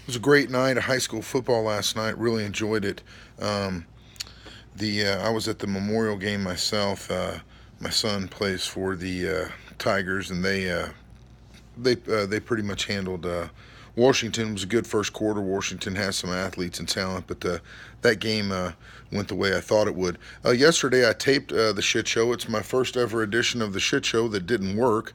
It was a great night of high school football last night. Really enjoyed it. Um, the I was at the Memorial game myself. My son plays for the Tigers, and they pretty much handled Washington. It was a good first quarter. Washington has some athletes and talent, but that game went the way I thought it would. Yesterday, I taped the shit show. It's my first ever edition of the shit show that didn't work.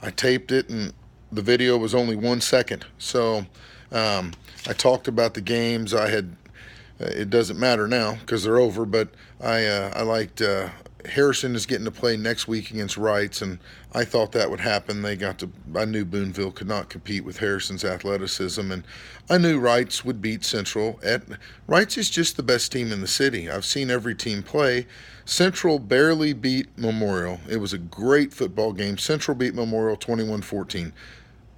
I taped it, and the video was only 1 second. So um, I talked about the games. It doesn't matter now because they're over, but I liked Harrison is getting to play next week against Wrights, and I thought that would happen. I knew Boonville could not compete with Harrison's athleticism, and I knew Wrights would beat Central. Wrights is just the best team in the city. I've seen every team play. Central barely beat Memorial. It was a great football game. Central beat Memorial 21-14.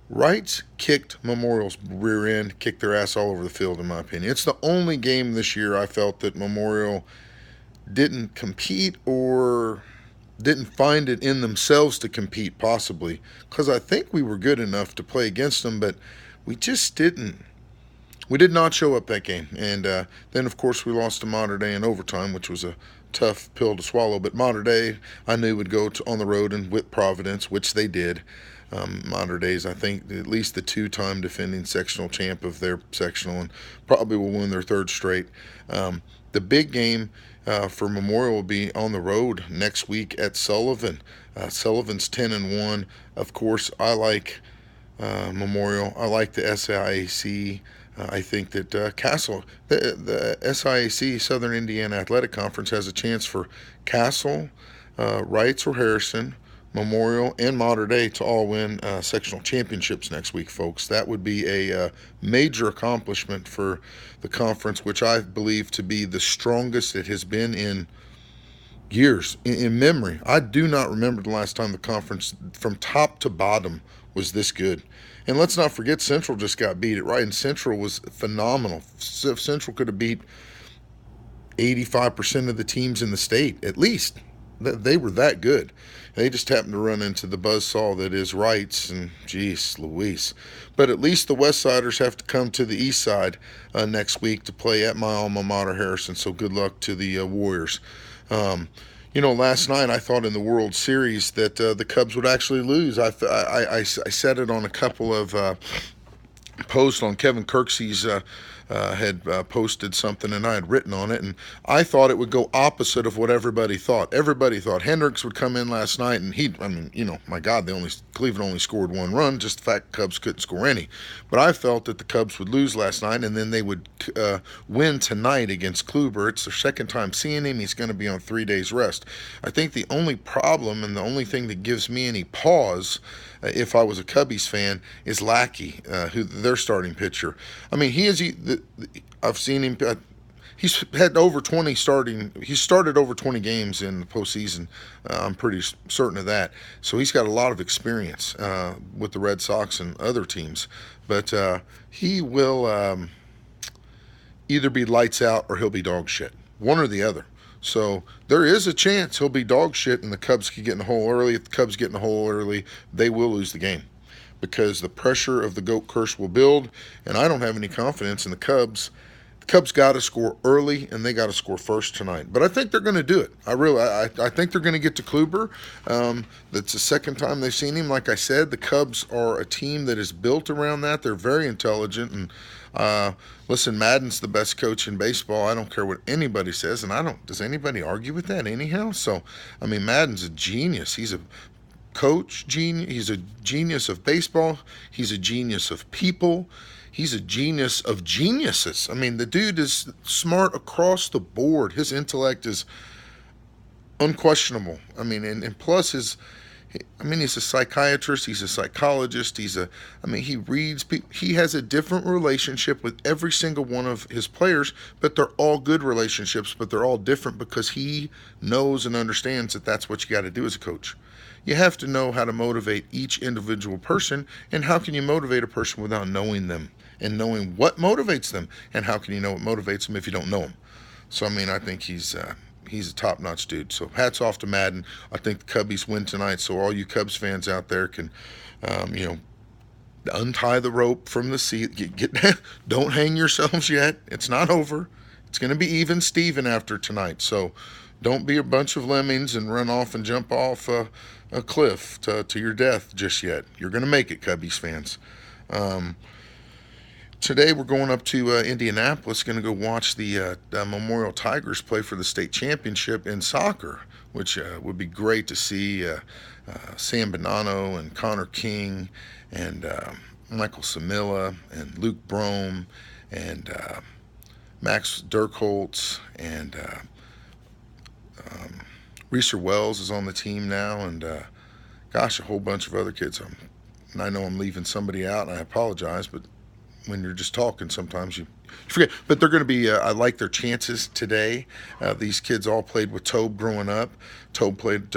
Wrights kicked Memorial's rear end, kicked their ass all over the field, in my opinion. It's the only game this year I felt that Memorial didn't compete or didn't find it in themselves to compete, possibly. Because I think we were good enough to play against them, but we just didn't. We did not show up that game. And then, of course, we lost to Mater Dei in overtime, which was a tough pill to swallow. But Mater Dei, I knew would on the road and whip Providence, which they did. Mater Dei is, I think, at least the two-time defending sectional champ of their sectional, and probably will win their third straight. The big game for Memorial will be on the road next week at Sullivan. Sullivan's 10-1. Of course, I like Memorial. I like the SIAC. I think that Castle, the SIAC, Southern Indiana Athletic Conference, has a chance for Castle, Wrights or Harrison, Memorial, and Mater Dei to all win sectional championships next week, folks. That would be a major accomplishment for the conference, which I believe to be the strongest it has been in years, in memory. I do not remember the last time the conference, from top to bottom, was this good. And let's not forget, Central just got beat. Right, and Central was phenomenal. Central could have beat 85% of the teams in the state, at least. They were that good. They just happened to run into the buzzsaw that is Wrights, and geez, Louise. But at least the West Siders have to come to the East Side next week to play at my alma mater, Harrison. So good luck to the Warriors. Um, last night I thought in the World Series that the Cubs would actually lose. I said it on a couple of post on Kevin Kirksey's had posted something, and I had written on it, and I thought it would go opposite of what everybody thought. Everybody thought Hendricks would come in last night, and my God, Cleveland only scored one run, just the fact Cubs couldn't score any. But I felt that the Cubs would lose last night, and then they would win tonight against Kluber. It's their second time seeing him. He's going to be on 3 days rest. I think the only problem and the only thing that gives me any pause if I was a Cubbies fan, is Lackey, who their starting pitcher. I mean, I've seen him. He's had over 20 starting. He's started over 20 games in the postseason. I'm pretty certain of that. So he's got a lot of experience with the Red Sox and other teams. But he will either be lights out or he'll be dog shit. One or the other. So there is a chance he'll be dog shit and the Cubs could get in the hole early. If the Cubs get in the hole early, they will lose the game because the pressure of the GOAT curse will build, and I don't have any confidence in the Cubs. The Cubs got to score early, and they got to score first tonight. But I think they're going to do it. I think they're going to get to Kluber. That's the second time they've seen him. Like I said, the Cubs are a team that is built around that. They're very intelligent, and listen, Madden's the best coach in baseball. I don't care what anybody says, and I don't. Does anybody argue with that anyhow? So, I mean, Madden's a genius. He's a coach genius. He's a genius of baseball. He's a genius of people. He's a genius of geniuses. I mean, the dude is smart across the board. His intellect is unquestionable. I mean, and plus he's a psychiatrist. He's a psychologist. He reads people. He has a different relationship with every single one of his players, but they're all good relationships, but they're all different because he knows and understands that that's what you got to do as a coach. You have to know how to motivate each individual person, and how can you motivate a person without knowing them and knowing what motivates them? And how can you know what motivates them if you don't know them? So, I mean, I think he's a top-notch dude. So hats off to Madden. I think the Cubbies win tonight. So all you Cubs fans out there can, untie the rope from the seat. Don't hang yourselves yet. It's not over. It's going to be even Steven after tonight. So don't be a bunch of lemmings and run off and jump off a cliff to your death just yet. You're going to make it, Cubbies fans. Um, Today we're going up to Indianapolis, going to go watch the Memorial Tigers play for the state championship in soccer, which would be great to see. Sam Bonanno and Connor King and Michael Samila and Luke Brome and Max Dirkholtz and Reeser Wells is on the team now, and gosh, a whole bunch of other kids. I know I'm leaving somebody out, and I apologize, but when you're just talking, sometimes you forget. But they're going to be, I like their chances today. These kids all played with Tobe growing up. Tobe played,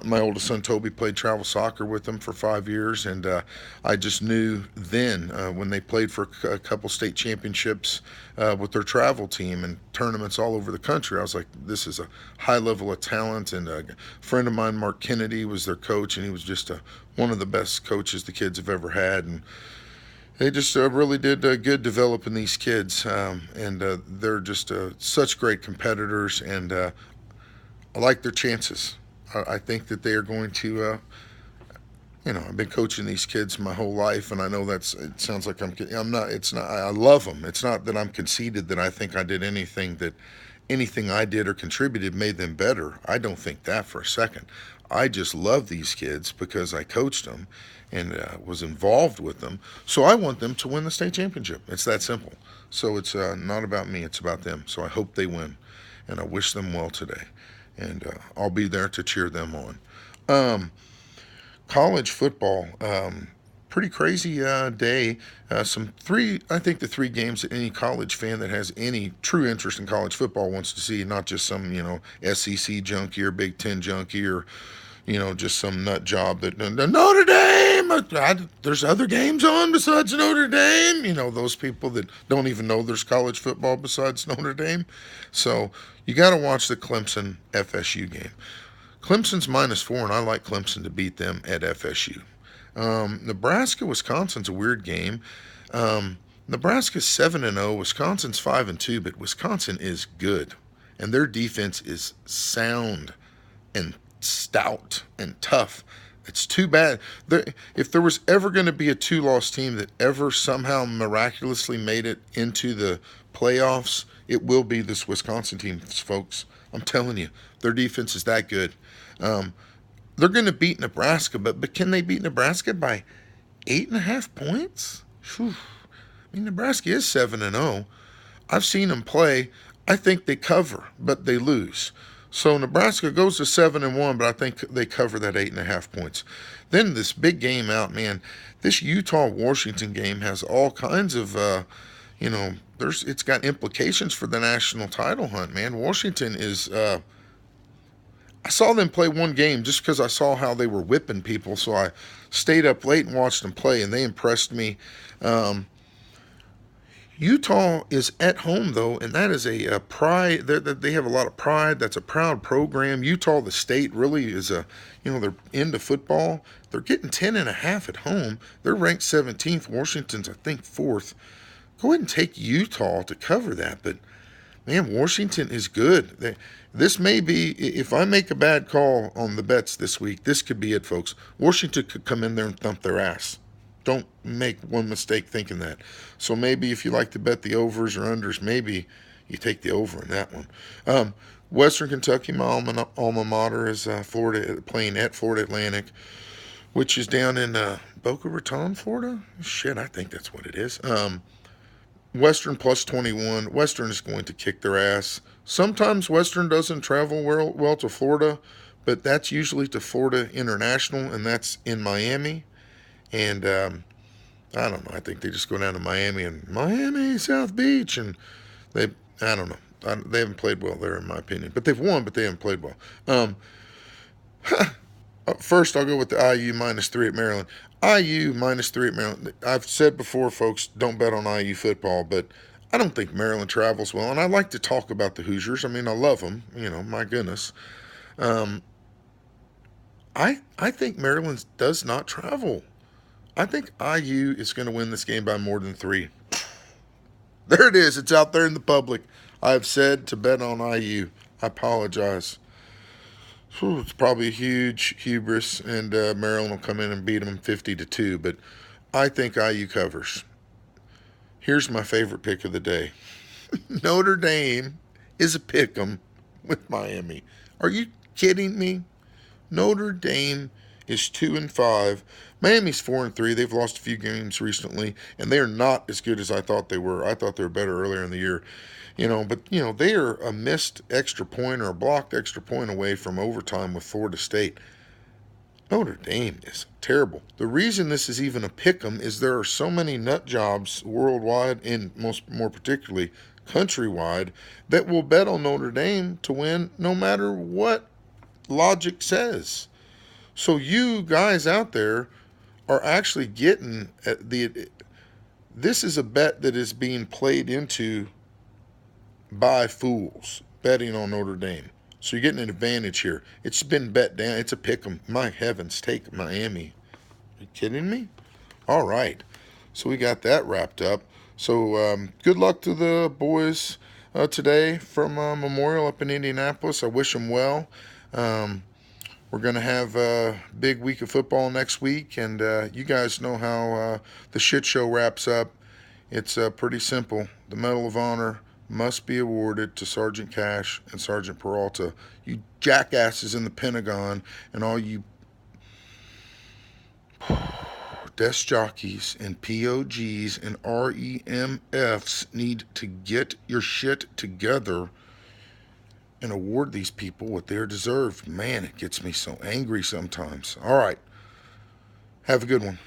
my oldest son Toby played travel soccer with them for 5 years. And I just knew then when they played for a couple state championships with their travel team and tournaments all over the country, I was like, this is a high level of talent. And a friend of mine, Mark Kennedy, was their coach, and he was just one of the best coaches the kids have ever had. And they just really did good developing these kids, and they're just such great competitors, and I like their chances. I think that they are going to, I've been coaching these kids my whole life, and I know it sounds like I'm not. It's not. I love them. It's not that I'm conceited that I think I did anything I did or contributed made them better. I don't think that for a second. I just love these kids because I coached them and was involved with them. So I want them to win the state championship. It's that simple. So it's not about me. It's about them. So I hope they win, and I wish them well today. And I'll be there to cheer them on. College football. Pretty crazy day. I think the three games that any college fan that has any true interest in college football wants to see, not just some, SEC junkie or Big Ten junkie or, just some nut job that Notre Dame. There's other games on besides Notre Dame. Those people that don't even know there's college football besides Notre Dame. So you got to watch the Clemson FSU game. Clemson's -4, and I like Clemson to beat them at FSU. Nebraska, Wisconsin's a weird game. Nebraska's 7-0, Wisconsin's 5-2, but Wisconsin is good, and their defense is sound and stout and tough. It's too bad. If there was ever going to be a two-loss team that ever somehow miraculously made it into the playoffs, it will be this Wisconsin team, folks. I'm telling you, their defense is that good. They're going to beat Nebraska, but can they beat Nebraska by 8.5 points? Whew. I mean, Nebraska is 7-0. I've seen them play. I think they cover, but they lose. So Nebraska goes to 7-1, but I think they cover that 8.5 points. Then this big game out, man. This Utah-Washington game has all kinds of, it's got implications for the national title hunt, man. Washington is. I saw them play one game just because I saw how they were whipping people, so I stayed up late and watched them play, and they impressed me. Utah is at home, though, and that is a pride. They have a lot of pride. That's a proud program. Utah, the state, really is they're into football. They're getting 10.5 at home. They're ranked 17th. Washington's, I think, 4th. Go ahead and take Utah to cover that, but man, Washington is good. This may be, if I make a bad call on the bets this week, this could be it, folks. Washington could come in there and thump their ass. Don't make one mistake thinking that. So maybe if you like to bet the overs or unders, maybe you take the over in that one. Western Kentucky, my alma mater, is playing at Florida Atlantic, which is down in Boca Raton, Florida. Shit, I think that's what it is. Western +21. Western is going to kick their ass. Sometimes Western doesn't travel well to Florida, but that's usually to Florida International, and that's in Miami. And I don't know. I think they just go down to Miami, South Beach, and I don't know. They haven't played well there, in my opinion. But they've won, but they haven't played well. First, I'll go with the IU -3 at Maryland. IU -3 at Maryland. I've said before, folks, don't bet on IU football, but I don't think Maryland travels well. And I like to talk about the Hoosiers. I mean, I love them. My goodness. I think Maryland does not travel. I think IU is going to win this game by more than 3. There it is. It's out there in the public. I've said to bet on IU. I apologize. Whew, it's probably a huge hubris, and Maryland will come in and beat them 50-2. But I think IU covers. Here's my favorite pick of the day. Notre Dame is a pick 'em with Miami. Are you kidding me? Notre Dame is 2-5. Miami's 4-3. They've lost a few games recently, and they are not as good as I thought they were. I thought they were better earlier in the year, but they are a missed extra point or a blocked extra point away from overtime with Florida State. Notre Dame is terrible. The reason this is even a pick 'em is there are so many nut jobs worldwide and more particularly countrywide that will bet on Notre Dame to win no matter what logic says. So you guys out there are actually getting this is a bet that is being played into by fools betting on Notre Dame. So you're getting an advantage here. It's been bet down. It's a pick 'em. My heavens, take Miami. Are you kidding me? All right. So we got that wrapped up. So good luck to the boys today from Memorial up in Indianapolis. I wish them well. We're going to have a big week of football next week, and you guys know how the shit show wraps up. It's pretty simple. The Medal of Honor must be awarded to Sergeant Cash and Sergeant Peralta. You jackasses in the Pentagon and all you desk jockeys and POGs and REMFs need to get your shit together and award these people what they're deserved. Man, it gets me so angry sometimes. All right. Have a good one.